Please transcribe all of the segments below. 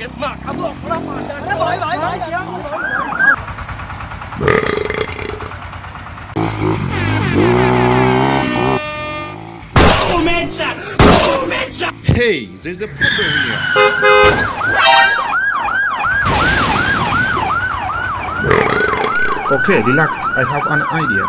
เจ็บมากครับลูกเรามาจากไหน Hey, there's a problem here. Okay, relax. I have an idea.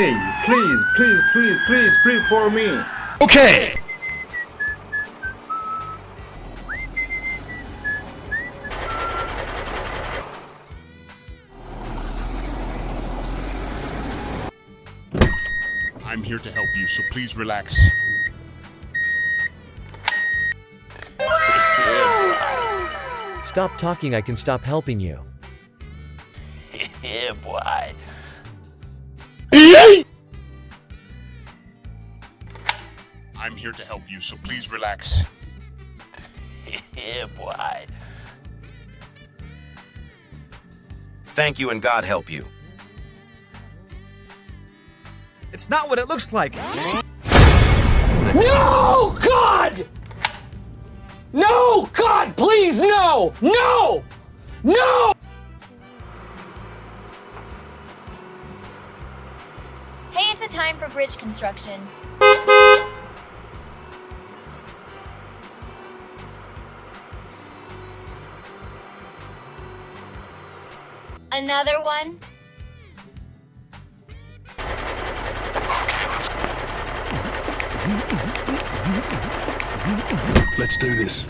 Hey, please, pray for me. Okay. I'm here to help you, so please relax. Stop talking, I can stop helping you. Yeah, boy. I'm here to help you, so please relax. Yeah, boy. Thank you and God help you. It's not what it looks like. No, God! No, God, please, no! No! No! Hey, it's a time for bridge construction. Another one? Let's do this.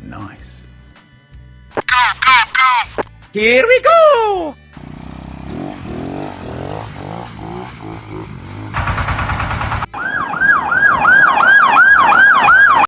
Nice. Here we go!